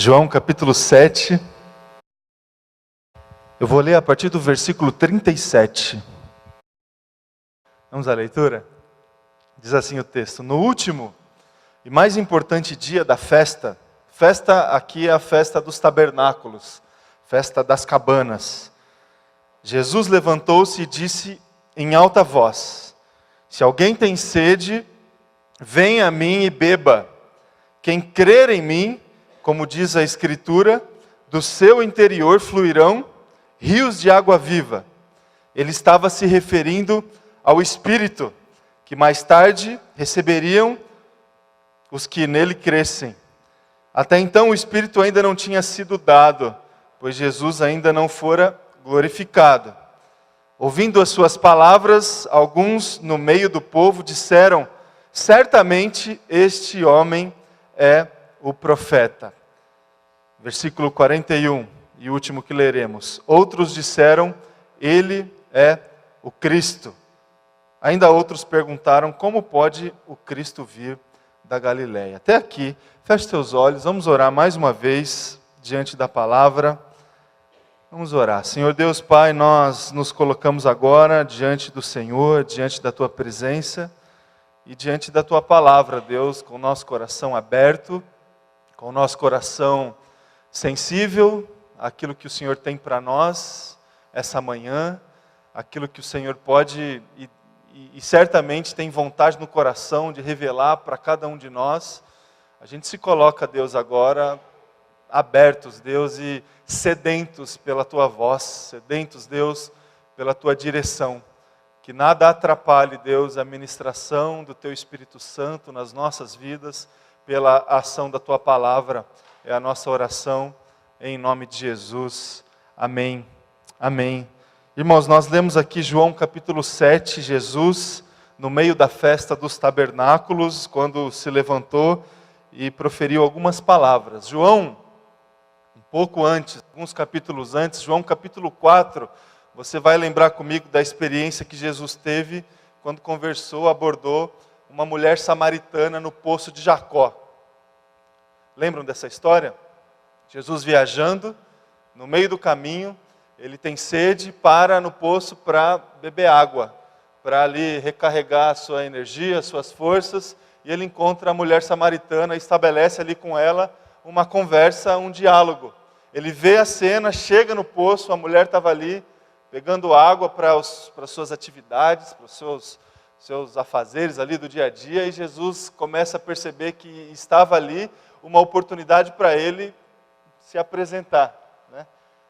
João capítulo 7, eu vou ler a partir do versículo 37. Vamos à leitura? Diz assim o texto: No último e mais importante dia da festa aqui é a festa dos tabernáculos, festa das cabanas, Jesus levantou-se e disse em alta voz: Se alguém tem sede, venha a mim e beba. Quem crer em mim, como diz a Escritura, do seu interior fluirão rios de água viva. Ele estava se referindo ao Espírito, que mais tarde receberiam os que nele crescem. Até então o Espírito ainda não tinha sido dado, pois Jesus ainda não fora glorificado. Ouvindo as suas palavras, alguns no meio do povo disseram: certamente este homem é o profeta. Versículo 41, e o último que leremos. Outros disseram: ele é o Cristo. Ainda outros perguntaram: como pode o Cristo vir da Galileia? Até aqui, feche seus olhos, vamos orar mais uma vez diante da palavra. Vamos orar. Senhor Deus Pai, nós nos colocamos agora diante do Senhor, diante da Tua presença e diante da Tua palavra, Deus, com o nosso coração aberto, com o nosso coração sensível àquilo que o Senhor tem para nós essa manhã, aquilo que o Senhor pode e certamente tem vontade no coração de revelar para cada um de nós. A gente se coloca, Deus, agora abertos, Deus, e sedentos pela Tua voz, sedentos, Deus, pela Tua direção. Que nada atrapalhe, Deus, a ministração do Teu Espírito Santo nas nossas vidas, pela ação da Tua palavra. É a nossa oração, em nome de Jesus. Amém. Amém. Irmãos, nós lemos aqui João capítulo 7, Jesus, no meio da festa dos tabernáculos, quando se levantou e proferiu algumas palavras. João, um pouco antes, alguns capítulos antes, João capítulo 4, você vai lembrar comigo da experiência que Jesus teve quando abordou uma mulher samaritana no poço de Jacó. Lembram dessa história? Jesus viajando, no meio do caminho, ele tem sede, para no poço para beber água, para ali recarregar a sua energia, as suas forças, e ele encontra a mulher samaritana, estabelece ali com ela uma conversa, um diálogo. Ele vê a cena, chega no poço, a mulher estava ali, pegando água para as suas atividades, para os seus afazeres ali do dia a dia, e Jesus começa a perceber que estava ali uma oportunidade para ele se apresentar, né?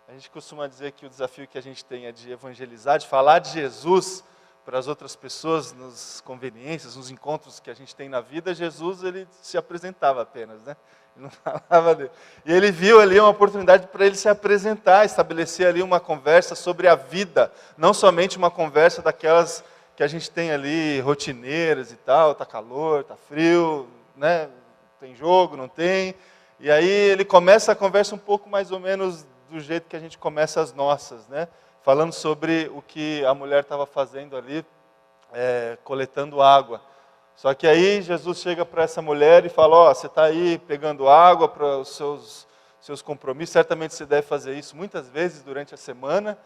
A gente costuma dizer que o desafio que a gente tem é de evangelizar, de falar de Jesus para as outras pessoas, nas conveniências, nos encontros que a gente tem na vida. Jesus, ele se apresentava apenas, né? Ele não falava dele. E ele viu ali uma oportunidade para ele se apresentar, estabelecer ali uma conversa sobre a vida, não somente uma conversa daquelas que a gente tem ali, rotineiras e tal, está calor, está frio, né? Tem jogo, não tem. E aí ele começa a conversa um pouco mais ou menos do jeito que a gente começa as nossas, né? Falando sobre o que a mulher estava fazendo ali, coletando água. Só que aí Jesus chega para essa mulher e fala: ó, você está aí pegando água para os seus compromissos, certamente você deve fazer isso muitas vezes durante a semana,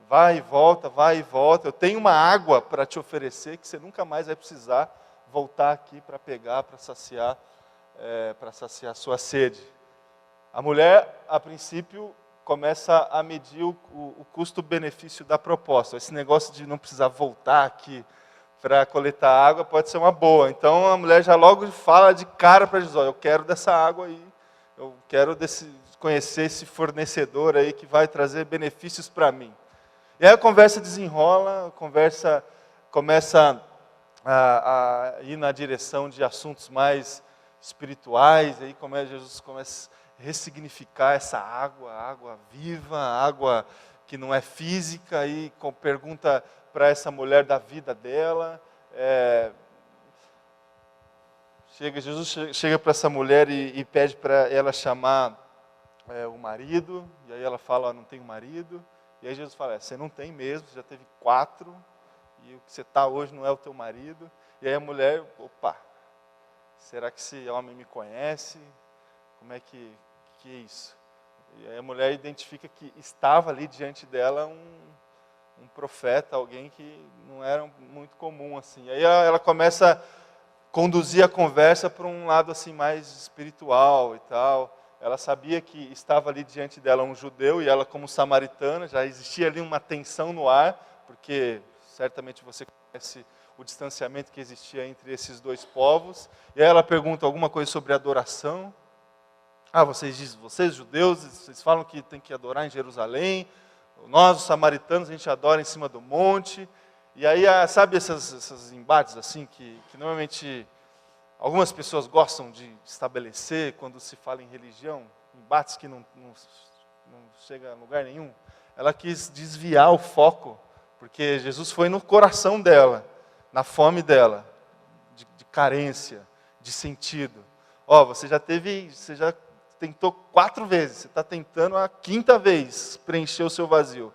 vai e volta, eu tenho uma água para te oferecer que você nunca mais vai precisar voltar aqui para pegar, para saciar a sua sede. A mulher, a princípio, começa a medir o custo-benefício da proposta. Esse negócio de não precisar voltar aqui para coletar água pode ser uma boa. Então a mulher já logo fala de cara para Jesus: eu quero dessa água aí, eu quero conhecer esse fornecedor aí que vai trazer benefícios para mim. E aí a conversa desenrola, a conversa começa a ir na direção de assuntos mais espirituais. Aí Jesus começa a ressignificar essa água viva, água que não é física, e pergunta para essa mulher da vida dela. Jesus chega para essa mulher e pede para ela chamar o marido, e aí ela fala: não tenho marido. E aí Jesus fala: você não tem mesmo, você já teve 4, e o que você está hoje não é o teu marido. E aí a mulher: opa, será que esse homem me conhece? Como é que que é isso? E aí a mulher identifica que estava ali diante dela um profeta, alguém que não era muito comum assim. E aí ela começa a conduzir a conversa para um lado assim mais espiritual e tal. Ela sabia que estava ali diante dela um judeu e ela como samaritana, já existia ali uma tensão no ar, porque certamente você conhece o distanciamento que existia entre esses dois povos. E aí ela pergunta alguma coisa sobre adoração. Vocês judeus, vocês falam que tem que adorar em Jerusalém. Nós, os samaritanos, a gente adora em cima do monte. E aí, sabe esses embates assim que normalmente algumas pessoas gostam de estabelecer quando se fala em religião? Embates que não chega a lugar nenhum. Ela quis desviar o foco, porque Jesus foi no coração dela, na fome dela, de carência, de sentido. Você já tentou 4 vezes, você está tentando a 5ª vez preencher o seu vazio.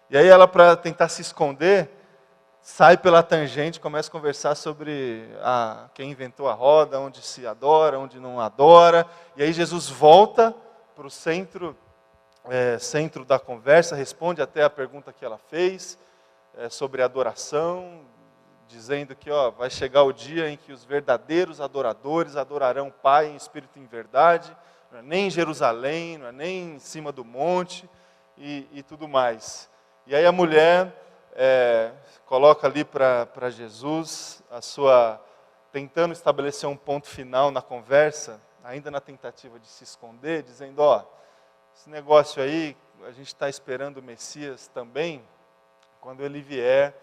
E aí ela, para tentar se esconder, sai pela tangente, começa a conversar sobre quem inventou a roda, onde se adora, onde não adora. E aí Jesus volta para o centro da conversa, responde até a pergunta que ela fez sobre adoração, dizendo que vai chegar o dia em que os verdadeiros adoradores adorarão o Pai em espírito e em verdade. Não é nem em Jerusalém, não é nem em cima do monte e tudo mais. E aí a mulher coloca ali para Jesus tentando estabelecer um ponto final na conversa, ainda na tentativa de se esconder, dizendo, esse negócio aí, a gente está esperando o Messias também, quando ele vier,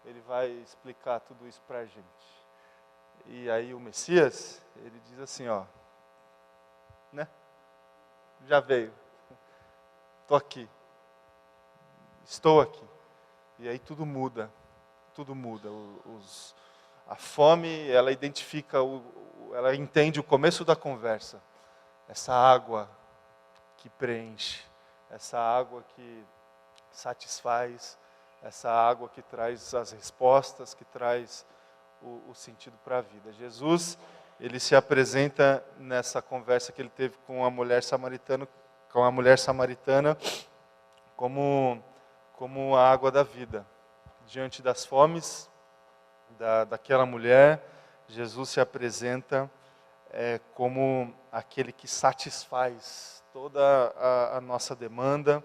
ele vai explicar tudo isso para a gente. E aí o Messias, ele diz assim, né? Já veio, estou aqui. E aí tudo muda. A fome, ela identifica, ela entende o começo da conversa. Essa água que preenche, essa água que satisfaz, essa água que traz as respostas, que traz o sentido para a vida. Jesus, ele se apresenta nessa conversa que ele teve com a mulher samaritana, como a água da vida. Diante das fomes daquela mulher, Jesus se apresenta como aquele que satisfaz toda a nossa demanda,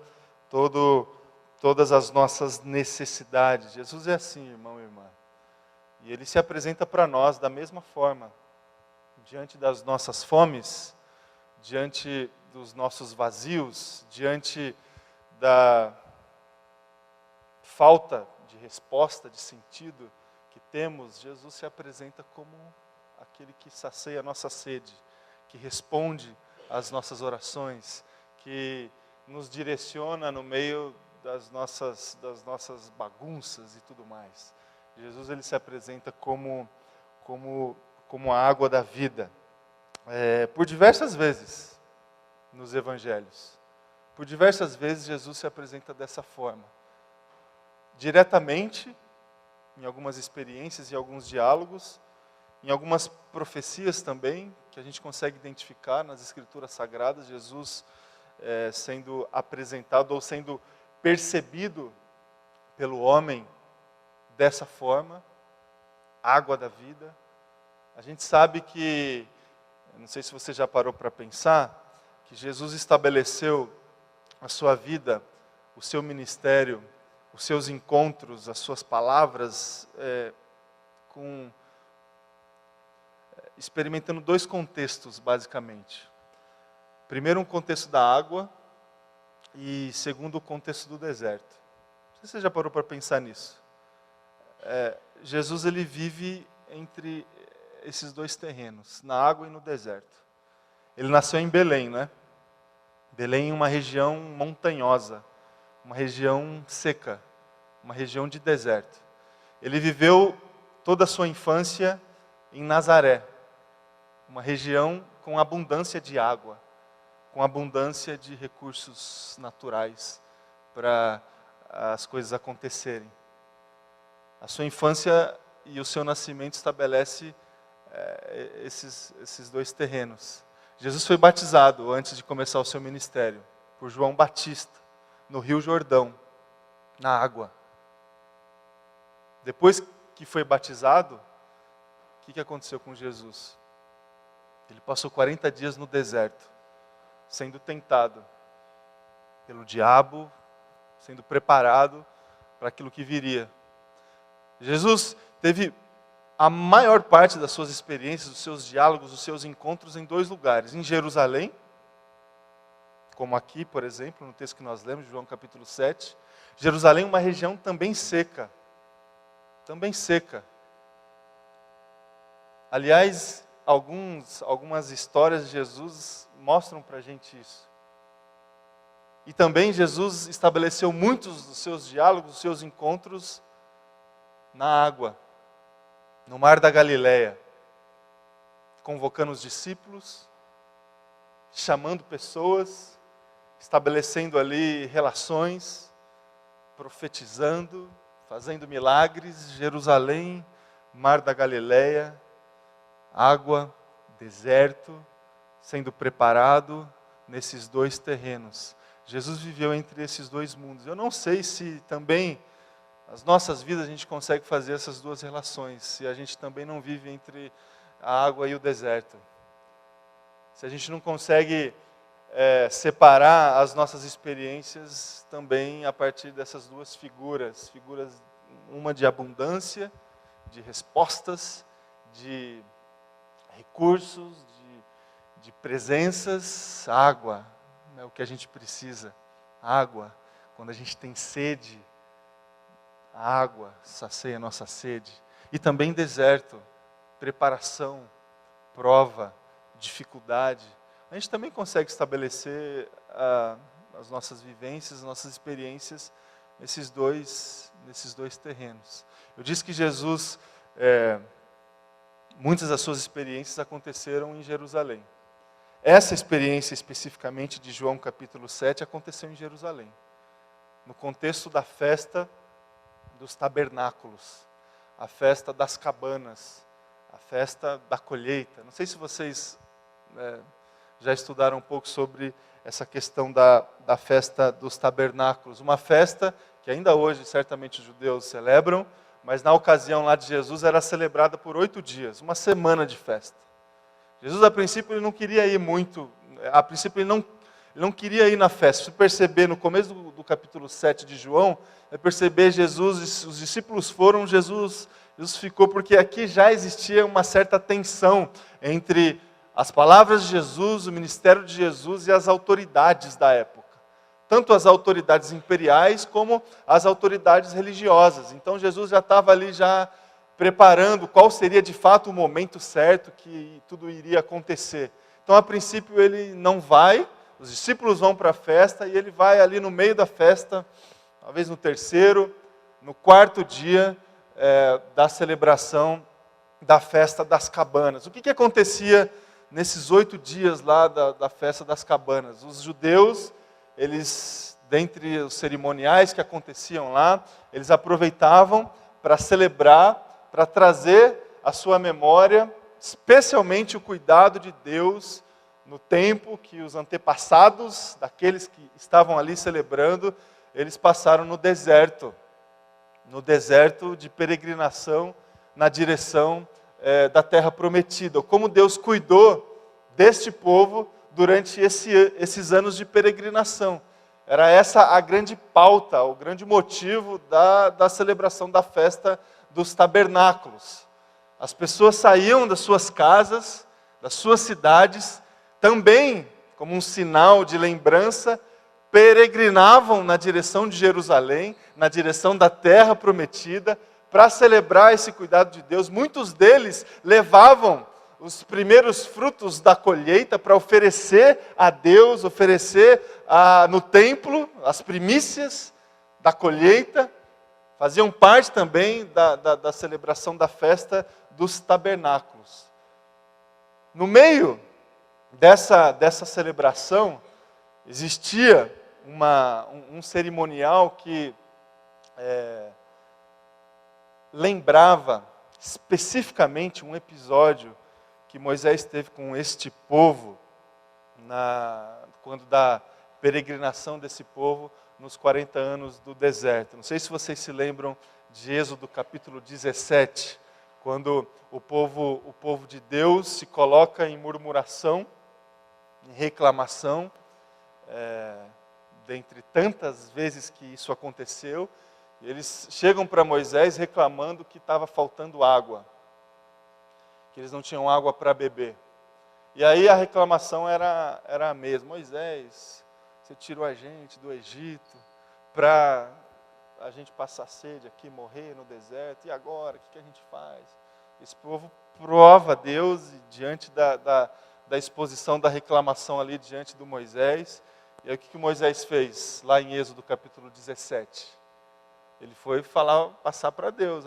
todas as nossas necessidades. Jesus é assim, irmão e irmã. E ele se apresenta para nós da mesma forma. Diante das nossas fomes, diante dos nossos vazios, diante da falta de resposta, de sentido que temos, Jesus se apresenta como aquele que sacia a nossa sede, que responde às nossas orações, que nos direciona no meio das nossas bagunças e tudo mais. Jesus, ele se apresenta como a água da vida, por diversas vezes nos evangelhos. Por diversas vezes Jesus se apresenta dessa forma. Diretamente, em algumas experiências e alguns diálogos, em algumas profecias também, que a gente consegue identificar nas Escrituras Sagradas, Jesus sendo apresentado ou sendo percebido pelo homem dessa forma, água da vida. A gente sabe que, não sei se você já parou para pensar, que Jesus estabeleceu a sua vida, o seu ministério, os seus encontros, as suas palavras, experimentando 2 contextos, basicamente. Primeiro, um contexto da água, e segundo, o contexto do deserto. Não sei se você já parou para pensar nisso. Jesus, ele vive entre esses 2 terrenos, na água e no deserto. Ele nasceu em Belém, né? Belém é uma região montanhosa, uma região seca, uma região de deserto. Ele viveu toda a sua infância em Nazaré, uma região com abundância de água, com abundância de recursos naturais para as coisas acontecerem. A sua infância e o seu nascimento estabelece esses 2 terrenos. Jesus foi batizado antes de começar o seu ministério, por João Batista, no Rio Jordão, na água. Depois que foi batizado, o que aconteceu com Jesus? Ele passou 40 dias no deserto, sendo tentado pelo diabo, sendo preparado para aquilo que viria. Jesus teve a maior parte das suas experiências, dos seus diálogos, dos seus encontros em 2 lugares. Em Jerusalém, como aqui, por exemplo, no texto que nós lemos, João capítulo 7. Jerusalém é uma região também seca. Também seca. Aliás, algumas histórias de Jesus mostram para a gente isso. E também Jesus estabeleceu muitos dos seus diálogos, dos seus encontros na água, no mar da Galileia, convocando os discípulos, chamando pessoas, estabelecendo ali relações, profetizando, fazendo milagres. Jerusalém, mar da Galileia, água, deserto, sendo preparado nesses 2 terrenos. Jesus viveu entre esses 2 mundos. Eu não sei se também nas nossas vidas a gente consegue fazer essas 2 relações, se a gente também não vive entre a água e o deserto. Se a gente não consegue separar as nossas experiências também a partir dessas 2 figuras, uma de abundância, de respostas, de recursos, de presenças, água, é o que a gente precisa, água, quando a gente tem sede, a água sacia a nossa sede. E também deserto, preparação, prova, dificuldade. A gente também consegue estabelecer as nossas vivências, as nossas experiências nesses dois terrenos. Eu disse que Jesus, muitas das suas experiências aconteceram em Jerusalém. Essa experiência especificamente de João capítulo 7 aconteceu em Jerusalém, no contexto da festa dos tabernáculos, a festa das cabanas, a festa da colheita. Não sei se vocês já estudaram um pouco sobre essa questão da festa dos tabernáculos. Uma festa que ainda hoje certamente os judeus celebram, mas na ocasião lá de Jesus era celebrada por 8 dias, uma semana de festa. Jesus, a princípio, ele não queria ir muito, ele não queria ir na festa. Se perceber no começo do capítulo 7 de João, é perceber Jesus, os discípulos foram, Jesus ficou, porque aqui já existia uma certa tensão entre as palavras de Jesus, o ministério de Jesus e as autoridades da época. Tanto as autoridades imperiais como as autoridades religiosas. Então Jesus já estava ali preparando qual seria de fato o momento certo que tudo iria acontecer. Então a princípio ele não vai, os discípulos vão para a festa e ele vai ali no meio da festa, talvez no 3º, no 4º dia da celebração da festa das cabanas. O que acontecia nesses 8 dias lá da festa das cabanas? Os judeus, eles, dentre os cerimoniais que aconteciam lá, eles aproveitavam para celebrar, para trazer à sua memória, especialmente o cuidado de Deus no tempo que os antepassados daqueles que estavam ali celebrando, eles passaram no deserto de peregrinação na direção da terra prometida. Como Deus cuidou deste povo durante esses anos de peregrinação. Era essa a grande pauta, o grande motivo da celebração da festa dos tabernáculos. As pessoas saíam das suas casas, das suas cidades, também como um sinal de lembrança, peregrinavam na direção de Jerusalém, na direção da terra prometida, para celebrar esse cuidado de Deus. Muitos deles levavam os primeiros frutos da colheita para oferecer a Deus, oferecer no templo as primícias da colheita. Faziam parte também da celebração da festa dos tabernáculos. No meio dessa celebração, existia um cerimonial que lembrava especificamente um episódio que Moisés teve com este povo quando da peregrinação desse povo nos 40 anos do deserto. Não sei se vocês se lembram de Êxodo capítulo 17, quando o povo de Deus se coloca em murmuração, em reclamação, dentre tantas vezes que isso aconteceu, e eles chegam para Moisés reclamando que estava faltando água, que eles não tinham água para beber. E aí a reclamação era a mesma: Moisés, você tirou a gente do Egito para a gente passar sede aqui, morrer no deserto, e agora, o que a gente faz? Esse povo prova a Deus diante da exposição da reclamação ali diante do Moisés. E aí o que Moisés fez lá em Êxodo capítulo 17? Ele foi passar para Deus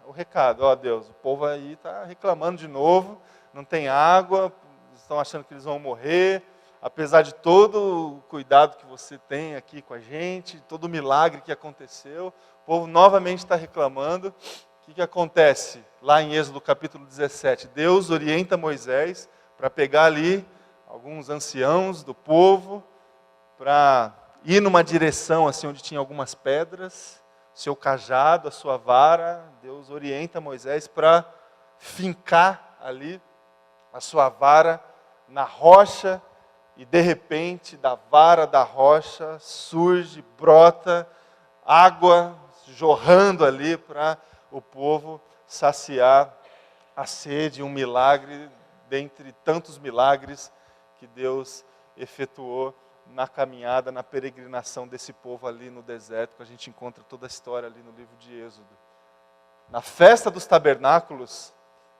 o recado: ó Deus, o povo aí está reclamando de novo, não tem água, estão achando que eles vão morrer, apesar de todo o cuidado que você tem aqui com a gente, todo o milagre que aconteceu, o povo novamente está reclamando. O que acontece lá em Êxodo capítulo 17? Deus orienta Moisés para pegar ali alguns anciãos do povo, para ir numa direção assim onde tinha algumas pedras, seu cajado, a sua vara. Deus orienta Moisés para fincar ali a sua vara na rocha, e de repente da vara da rocha brota água jorrando ali para o povo saciar a sede. Um milagre dentre tantos milagres que Deus efetuou na caminhada, na peregrinação desse povo ali no deserto, que a gente encontra toda a história ali no livro de Êxodo. Na festa dos tabernáculos,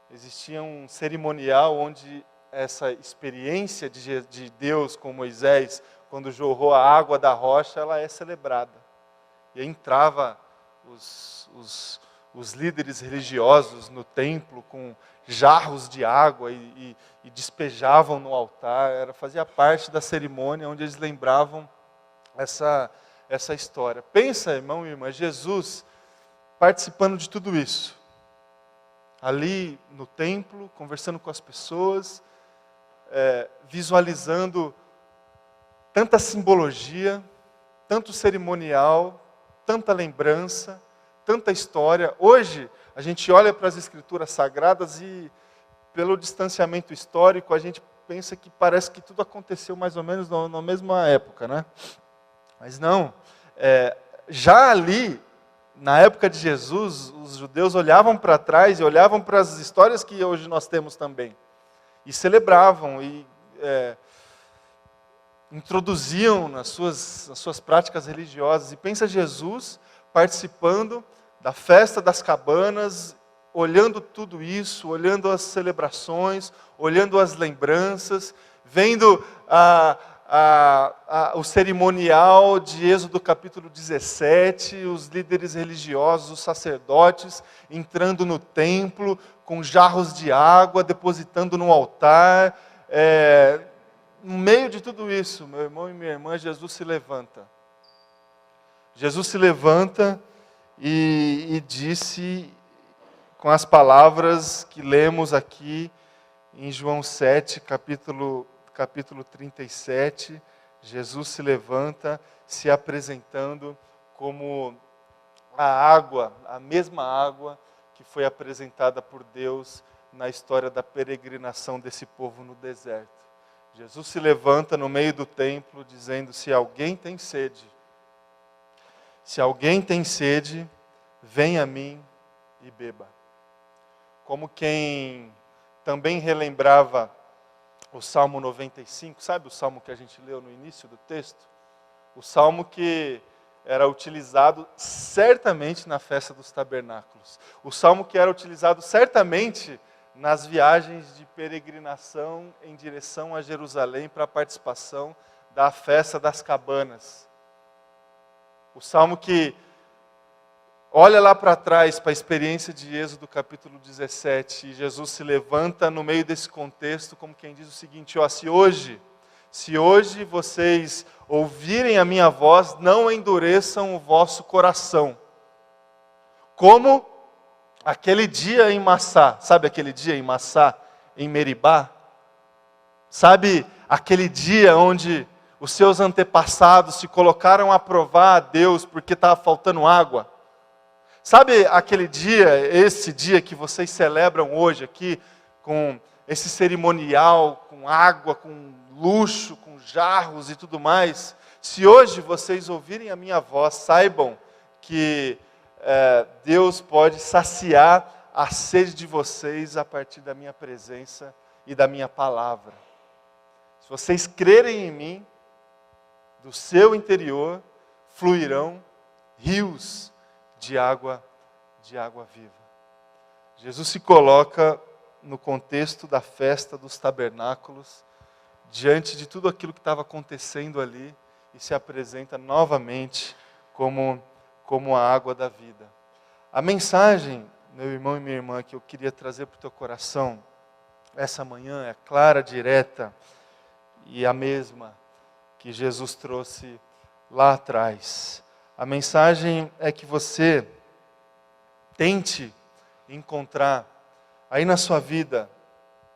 existia um cerimonial onde essa experiência de Deus com Moisés, quando jorrou a água da rocha, ela é celebrada. E aí entrava os líderes religiosos no templo com jarros de água e despejavam no altar. Fazia parte da cerimônia onde eles lembravam essa história. Pensa, irmão e irmã, Jesus participando de tudo isso, ali no templo, conversando com as pessoas, visualizando tanta simbologia, tanto cerimonial, tanta lembrança, tanta história. Hoje, a gente olha para as Escrituras Sagradas e, pelo distanciamento histórico, a gente pensa que parece que tudo aconteceu mais ou menos na mesma época, né? Mas não. Já ali, na época de Jesus, os judeus olhavam para trás e olhavam para as histórias que hoje nós temos também. E celebravam e introduziam nas suas práticas religiosas. E pensa Jesus participando da festa das cabanas, olhando tudo isso, olhando as celebrações, olhando as lembranças, vendo o cerimonial de Êxodo capítulo 17, os líderes religiosos, os sacerdotes, entrando no templo com jarros de água, depositando no altar. No meio de tudo isso, meu irmão e minha irmã, Jesus se levanta. Jesus se levanta e disse, com as palavras que lemos aqui em João 7, capítulo 37, Jesus se levanta, se apresentando como a água, a mesma água que foi apresentada por Deus na história da peregrinação desse povo no deserto. Jesus se levanta no meio do templo, dizendo: se alguém tem sede, venha a mim e beba. Como quem também relembrava o Salmo 95, sabe o Salmo que a gente leu no início do texto? O Salmo que era utilizado certamente na festa dos tabernáculos. O Salmo que era utilizado certamente nas viagens de peregrinação em direção a Jerusalém para a participação da festa das cabanas. O Salmo que olha lá para trás, para a experiência de Êxodo capítulo 17, e Jesus se levanta no meio desse contexto, como quem diz o seguinte: se hoje vocês ouvirem a minha voz, não endureçam o vosso coração. Como aquele dia em Massá, sabe aquele dia em Massá, em Meribá? Sabe aquele dia onde os seus antepassados se colocaram a provar a Deus porque estava faltando água? Sabe aquele dia, esse dia que vocês celebram hoje aqui, com esse cerimonial, com água, com luxo, com jarros e tudo mais? Se hoje vocês ouvirem a minha voz, saibam que Deus pode saciar a sede de vocês a partir da minha presença e da minha palavra. Se vocês crerem em mim, do seu interior fluirão rios de água viva. Jesus se coloca no contexto da festa dos tabernáculos, diante de tudo aquilo que estava acontecendo ali, e se apresenta novamente como a água da vida. A mensagem, meu irmão e minha irmã, que eu queria trazer para o teu coração essa manhã é clara, direta e a mesma que Jesus trouxe lá atrás. A mensagem é que você tente encontrar aí na sua vida,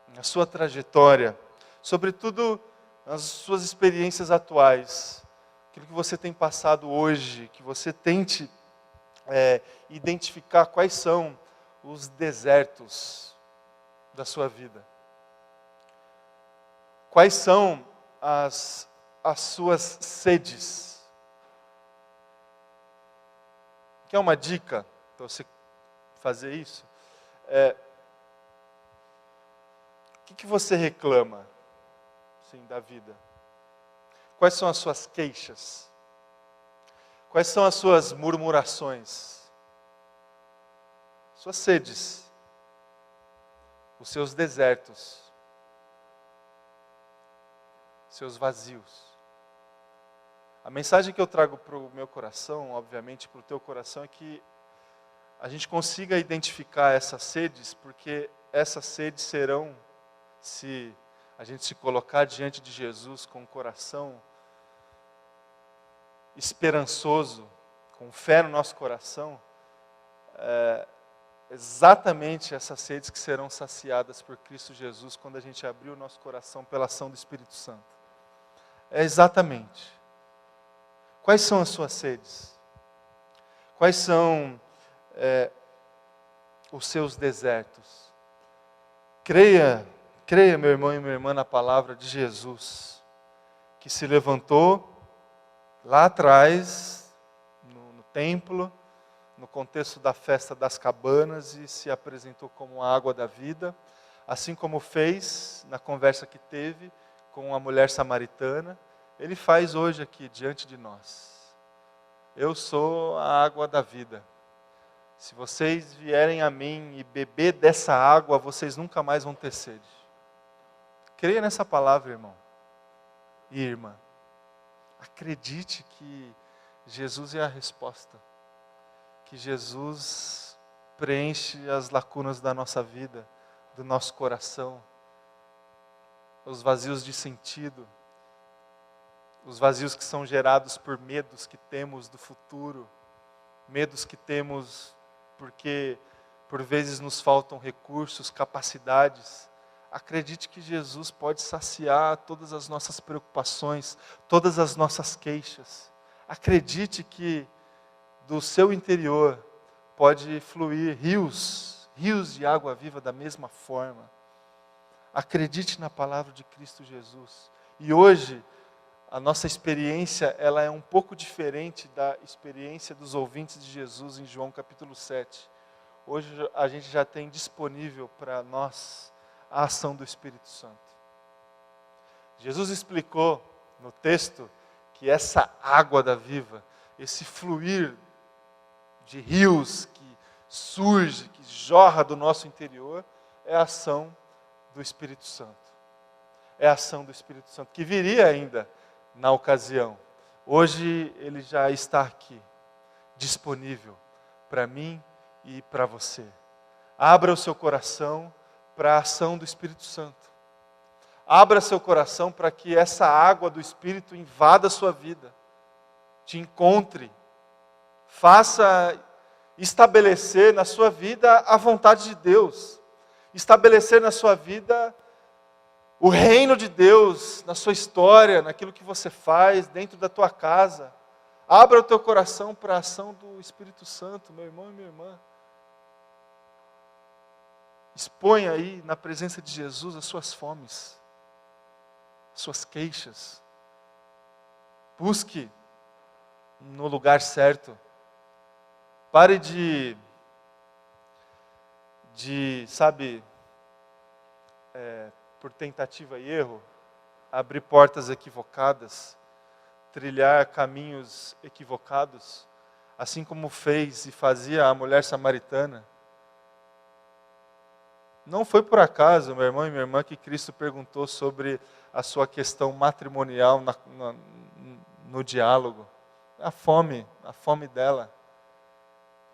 na sua trajetória, sobretudo nas suas experiências atuais, aquilo que você tem passado hoje, que você tente identificar quais são os desertos da sua vida. Quais são as suas sedes? Quer uma dica para você fazer isso? O que você reclama, sim, da vida? Quais são as suas queixas? Quais são as suas murmurações? Suas sedes, os seus desertos, seus vazios. A mensagem que eu trago para o meu coração, obviamente para o teu coração, é que a gente consiga identificar essas sedes, porque essas sedes serão, se a gente se colocar diante de Jesus com o coração esperançoso, com fé no nosso coração, exatamente essas sedes que serão saciadas por Cristo Jesus quando a gente abrir o nosso coração pela ação do Espírito Santo. Exatamente. Quais são as suas sedes? Quais são os seus desertos? Creia, meu irmão e minha irmã, na palavra de Jesus, que se levantou lá atrás, no templo, no contexto da festa das cabanas, e se apresentou como a água da vida, assim como fez na conversa que teve com a mulher samaritana, ele faz hoje aqui diante de nós. Eu sou a água da vida. Se vocês vierem a mim e beber dessa água, vocês nunca mais vão ter sede. Creia nessa palavra, irmão e irmã. Acredite que Jesus é a resposta. Que Jesus preenche as lacunas da nossa vida, do nosso coração, os vazios de sentido, os vazios que são gerados por medos que temos do futuro, medos que temos porque por vezes nos faltam recursos, capacidades. Acredite que Jesus pode saciar todas as nossas preocupações, todas as nossas queixas. Acredite que do seu interior pode fluir rios de água viva da mesma forma. Acredite na palavra de Cristo Jesus. E hoje, a nossa experiência, ela é um pouco diferente da experiência dos ouvintes de Jesus em João capítulo 7. Hoje a gente já tem disponível para nós a ação do Espírito Santo. Jesus explicou no texto que essa água da viva, esse fluir de rios que surge, que jorra do nosso interior, é a ação do Espírito Santo. É a ação do Espírito Santo, que viria ainda na ocasião. Hoje ele já está aqui, disponível para mim e para você. Abra o seu coração para a ação do Espírito Santo. Abra seu coração para que essa água do Espírito invada a sua vida, te encontre, faça estabelecer na sua vida a vontade de Deus, estabelecer na sua vida o reino de Deus na sua história, naquilo que você faz, dentro da tua casa. Abra o teu coração para a ação do Espírito Santo, meu irmão e minha irmã. Exponha aí na presença de Jesus as suas fomes, as suas queixas. Busque no lugar certo. Pare sabe, por tentativa e erro, abrir portas equivocadas, trilhar caminhos equivocados, assim como fez e fazia a mulher samaritana. Não foi por acaso, meu irmão e minha irmã, que Cristo perguntou sobre a sua questão matrimonial no diálogo. A fome dela.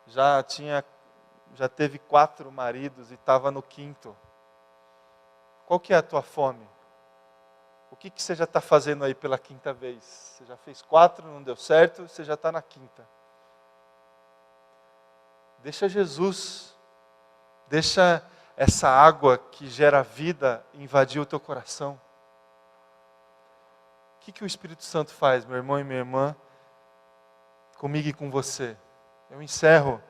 Já teve 4 maridos e estava no 5º. Qual que é a tua fome? O que você já está fazendo aí pela 5ª vez? Você já fez 4, não deu certo, você já está na 5ª. Deixa Jesus, deixa essa água que gera vida invadir o teu coração. O que o Espírito Santo faz, meu irmão e minha irmã, comigo e com você? Eu encerro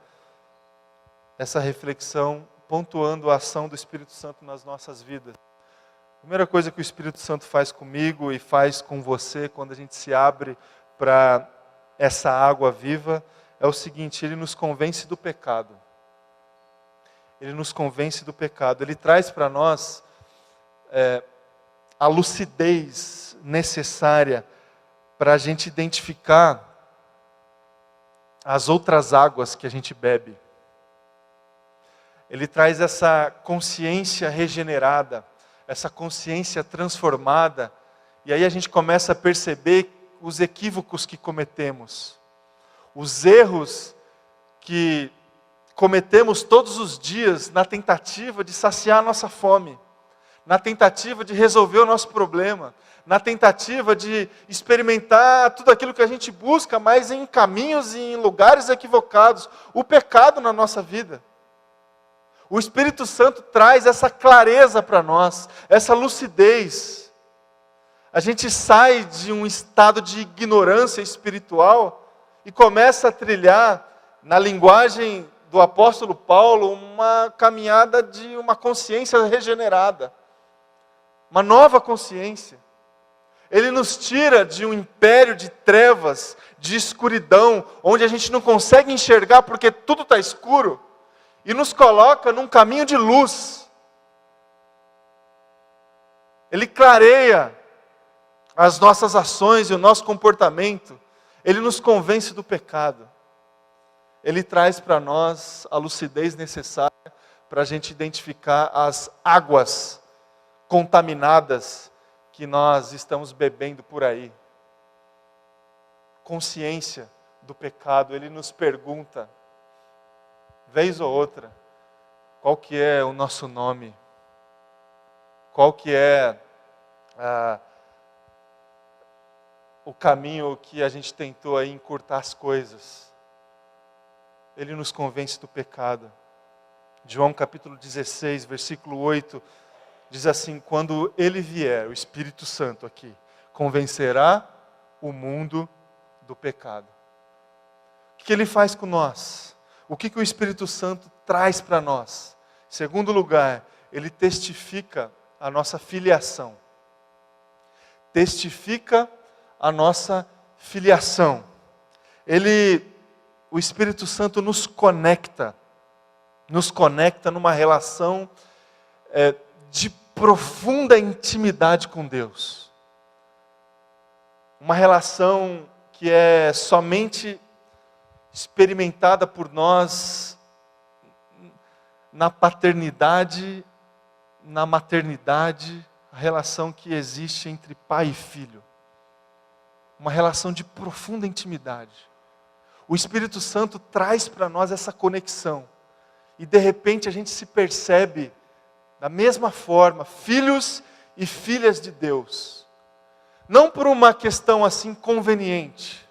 essa reflexão pontuando a ação do Espírito Santo nas nossas vidas. A primeira coisa que o Espírito Santo faz comigo e faz com você quando a gente se abre para essa água viva é o seguinte: ele nos convence do pecado. Ele nos convence do pecado. Ele traz para nós a lucidez necessária para a gente identificar as outras águas que a gente bebe. Ele traz essa consciência regenerada, essa consciência transformada, e aí a gente começa a perceber os equívocos que cometemos, os erros que cometemos todos os dias na tentativa de saciar a nossa fome, na tentativa de resolver o nosso problema, na tentativa de experimentar tudo aquilo que a gente busca, mas em caminhos e em lugares equivocados, o pecado na nossa vida. O Espírito Santo traz essa clareza para nós, essa lucidez. A gente sai de um estado de ignorância espiritual e começa a trilhar, na linguagem do apóstolo Paulo, uma caminhada de uma consciência regenerada, uma nova consciência. Ele nos tira de um império de trevas, de escuridão, onde a gente não consegue enxergar porque tudo está escuro, e nos coloca num caminho de luz. Ele clareia as nossas ações e o nosso comportamento. Ele nos convence do pecado. Ele traz para nós a lucidez necessária para a gente identificar as águas contaminadas que nós estamos bebendo por aí. Consciência do pecado. Ele nos pergunta, vez ou outra, qual que é o nosso nome? Qual que é o caminho que a gente tentou aí encurtar as coisas? Ele nos convence do pecado. João capítulo 16, versículo 8, diz assim: quando ele vier, o Espírito Santo aqui, convencerá o mundo do pecado. O que ele faz com nós? O que o Espírito Santo traz para nós? Em segundo lugar, ele testifica a nossa filiação. Testifica a nossa filiação. O Espírito Santo nos conecta numa relação de profunda intimidade com Deus. Uma relação que é somente experimentada por nós na paternidade, na maternidade, a relação que existe entre pai e filho. Uma relação de profunda intimidade. O Espírito Santo traz para nós essa conexão. E de repente a gente se percebe da mesma forma, filhos e filhas de Deus. Não por uma questão assim conveniente.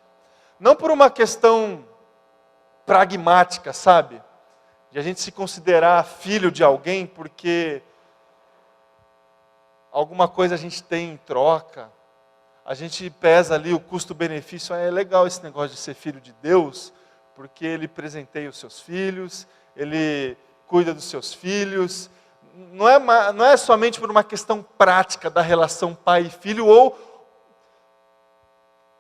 Não por uma questão pragmática, sabe? De a gente se considerar filho de alguém porque alguma coisa a gente tem em troca, a gente pesa ali o custo-benefício. É legal esse negócio de ser filho de Deus, porque Ele presenteia os seus filhos, Ele cuida dos seus filhos. Não é somente por uma questão prática da relação pai e filho, ou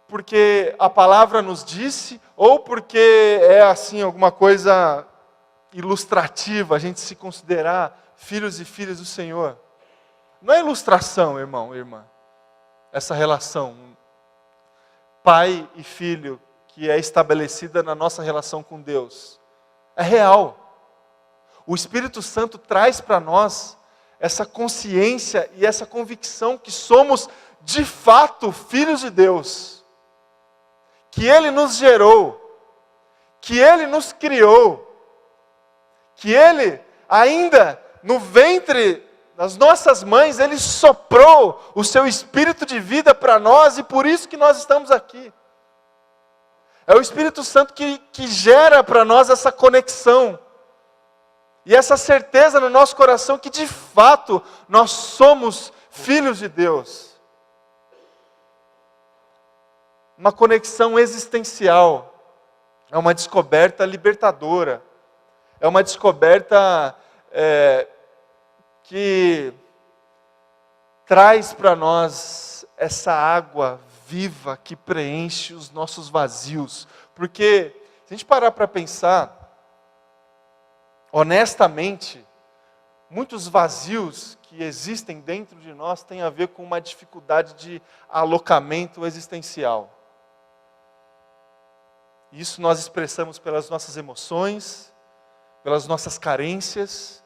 porque a palavra nos disse, ou porque é assim alguma coisa ilustrativa, a gente se considerar filhos e filhas do Senhor. Não é ilustração, irmão, irmã, essa relação pai e filho que é estabelecida na nossa relação com Deus. É real. O Espírito Santo traz para nós essa consciência e essa convicção que somos de fato filhos de Deus. Que Ele nos gerou, que Ele nos criou, que Ele, ainda no ventre das nossas mães, Ele soprou o seu Espírito de vida para nós, e por isso que nós estamos aqui. É o Espírito Santo que gera para nós essa conexão, e essa certeza no nosso coração que de fato nós somos filhos de Deus. Uma conexão existencial, é uma descoberta libertadora, é uma descoberta que traz para nós essa água viva que preenche os nossos vazios. Porque, se a gente parar para pensar, honestamente, muitos vazios que existem dentro de nós têm a ver com uma dificuldade de alocamento existencial. Isso nós expressamos pelas nossas emoções, pelas nossas carências.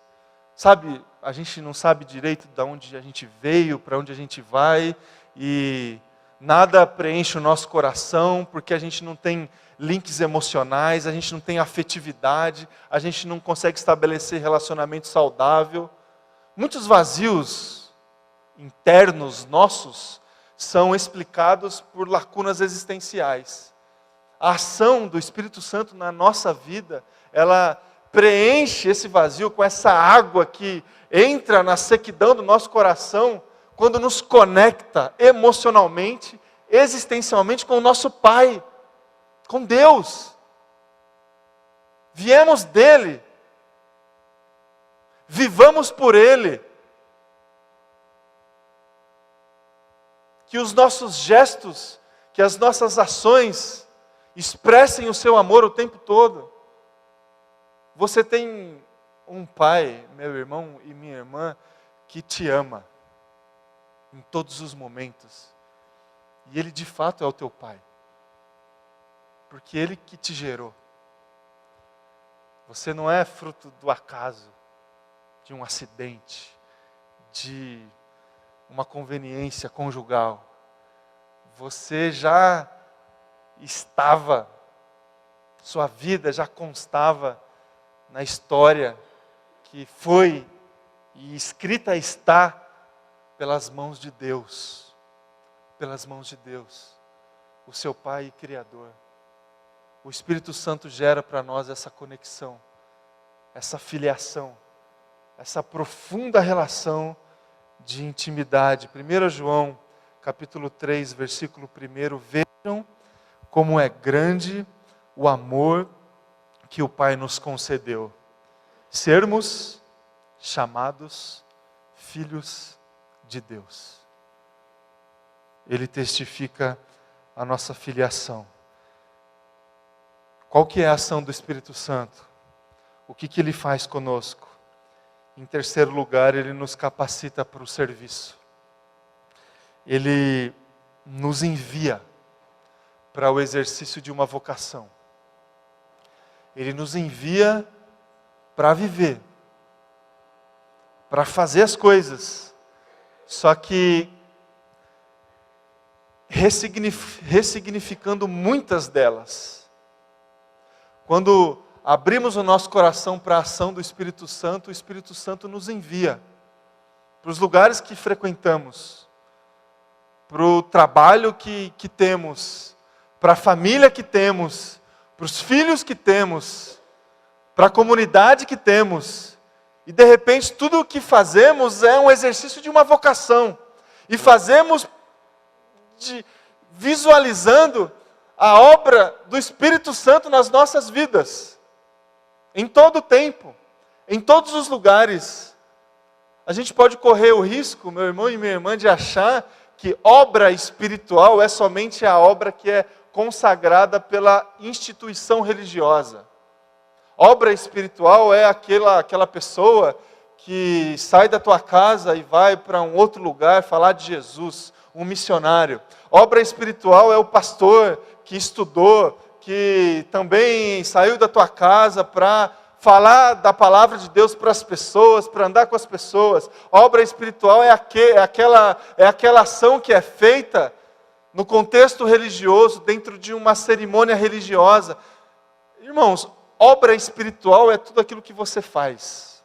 Sabe, a gente não sabe direito de onde a gente veio, para onde a gente vai, e nada preenche o nosso coração, porque a gente não tem links emocionais, a gente não tem afetividade, a gente não consegue estabelecer relacionamento saudável. Muitos vazios internos nossos são explicados por lacunas existenciais. A ação do Espírito Santo na nossa vida, ela preenche esse vazio com essa água que entra na sequidão do nosso coração, quando nos conecta emocionalmente, existencialmente com o nosso Pai, com Deus. Viemos dEle, vivamos por Ele. Que os nossos gestos, que as nossas ações expressem o seu amor o tempo todo. Você tem um pai, meu irmão e minha irmã, que te ama em todos os momentos. E Ele de fato é o teu pai. Porque Ele que te gerou. Você não é fruto do acaso, de um acidente, de uma conveniência conjugal. Você já estava, sua vida já constava na história que foi e escrita está pelas mãos de Deus. Pelas mãos de Deus, o seu Pai e Criador. O Espírito Santo gera para nós essa conexão, essa filiação, essa profunda relação de intimidade. 1 João, capítulo 3, versículo 1, vejam como é grande o amor que o Pai nos concedeu. Sermos chamados filhos de Deus. Ele testifica a nossa filiação. Qual que é a ação do Espírito Santo? O que Ele faz conosco? Em terceiro lugar, Ele nos capacita para o serviço. Ele nos envia para o exercício de uma vocação. Ele nos envia para viver, para fazer as coisas, só que ressignificando muitas delas. Quando abrimos o nosso coração para a ação do Espírito Santo, o Espírito Santo nos envia para os lugares que frequentamos, para o trabalho que temos, para a família que temos, para os filhos que temos, para a comunidade que temos. E de repente tudo o que fazemos é um exercício de uma vocação. E fazemos visualizando a obra do Espírito Santo nas nossas vidas. Em todo o tempo, em todos os lugares. A gente pode correr o risco, meu irmão e minha irmã, de achar que obra espiritual é somente a obra que é consagrada pela instituição religiosa. Obra espiritual é aquela pessoa que sai da tua casa e vai para um outro lugar falar de Jesus, um missionário. Obra espiritual é o pastor que estudou, que também saiu da tua casa para falar da palavra de Deus para as pessoas, para andar com as pessoas. Obra espiritual é aquela ação que é feita no contexto religioso, dentro de uma cerimônia religiosa. Irmãos, obra espiritual é tudo aquilo que você faz.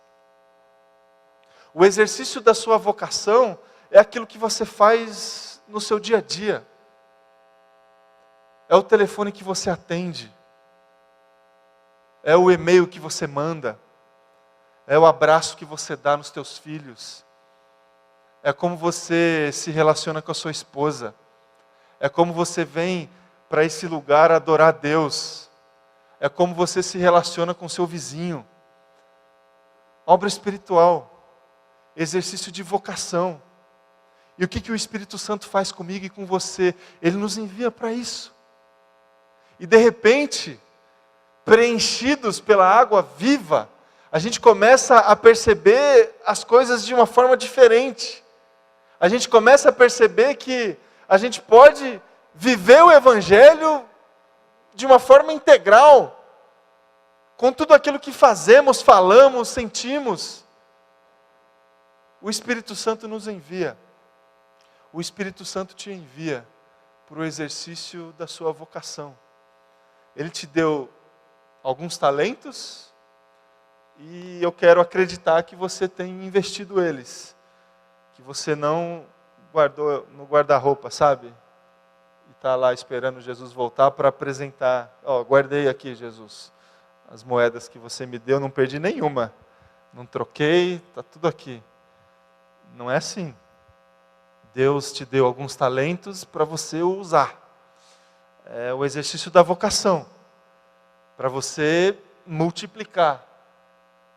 O exercício da sua vocação é aquilo que você faz no seu dia a dia. É o telefone que você atende. É o e-mail que você manda. É o abraço que você dá nos teus filhos. É como você se relaciona com a sua esposa. É como você vem para esse lugar adorar a Deus. É como você se relaciona com o seu vizinho. Obra espiritual. Exercício de vocação. E o que o Espírito Santo faz comigo e com você? Ele nos envia para isso. E de repente, preenchidos pela água viva, a gente começa a perceber as coisas de uma forma diferente. A gente começa a perceber que a gente pode viver o Evangelho de uma forma integral, com tudo aquilo que fazemos, falamos, sentimos. O Espírito Santo nos envia. O Espírito Santo te envia para o exercício da sua vocação. Ele te deu alguns talentos e eu quero acreditar que você tem investido eles. Que você não guardou no guarda-roupa, sabe? E está lá esperando Jesus voltar para apresentar. Guardei aqui, Jesus, as moedas que você me deu, não perdi nenhuma. Não troquei, está tudo aqui. Não é assim. Deus te deu alguns talentos para você usar. É o exercício da vocação. Para você multiplicar.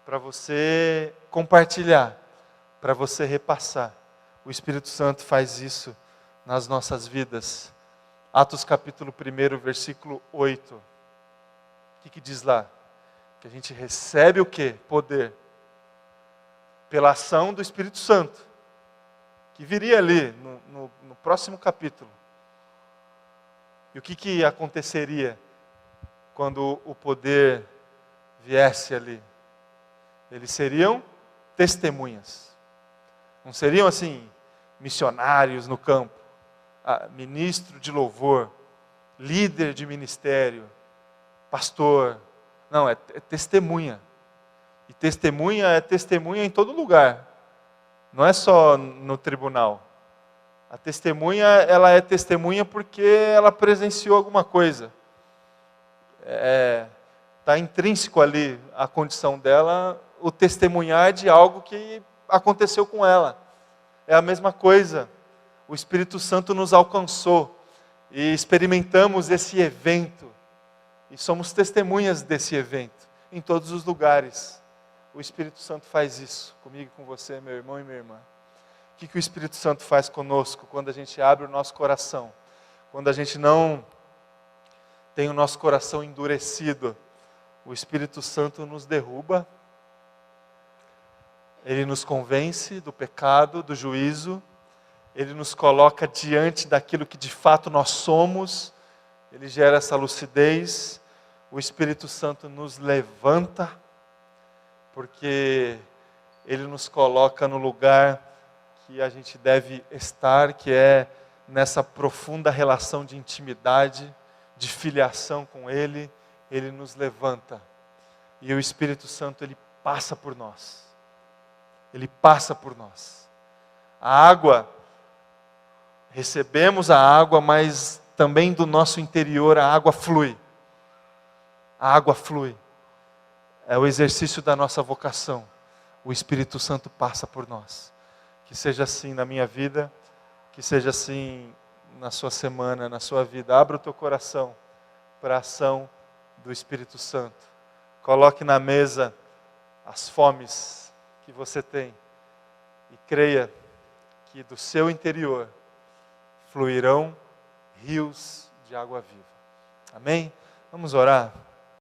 Para você compartilhar. Para você repassar. O Espírito Santo faz isso nas nossas vidas. Atos capítulo 1, versículo 8. O que diz lá? Que a gente recebe o quê? Poder. Pela ação do Espírito Santo. Que viria ali no próximo capítulo. E o que aconteceria quando o poder viesse ali? Eles seriam testemunhas. Não seriam assim, missionários no campo, ministro de louvor, líder de ministério, pastor. Não, é testemunha. E testemunha é testemunha em todo lugar. Não é só no tribunal. A testemunha, ela é testemunha porque ela presenciou alguma coisa. Está intrínseco ali a condição dela, o testemunhar de algo que aconteceu com ela. É a mesma coisa. O Espírito Santo nos alcançou e experimentamos esse evento. E somos testemunhas desse evento em todos os lugares. O Espírito Santo faz isso comigo e com você, meu irmão e minha irmã. O que o Espírito Santo faz conosco quando a gente abre o nosso coração? Quando a gente não tem o nosso coração endurecido, o Espírito Santo nos derruba. Ele nos convence do pecado, do juízo. Ele nos coloca diante daquilo que de fato nós somos. Ele gera essa lucidez. O Espírito Santo nos levanta, porque Ele nos coloca no lugar que a gente deve estar, que é nessa profunda relação de intimidade, de filiação com Ele. Ele nos levanta. E o Espírito Santo, Ele passa por nós. Ele passa por nós. A água, recebemos a água, mas também do nosso interior a água flui. A água flui. É o exercício da nossa vocação. O Espírito Santo passa por nós. Que seja assim na minha vida, Que seja assim na sua semana, na sua vida. Abra o teu coração para a ação do Espírito Santo. Coloque na mesa as fomes que você tem e creia que do seu interior fluirão rios de água viva. Amém? Vamos orar.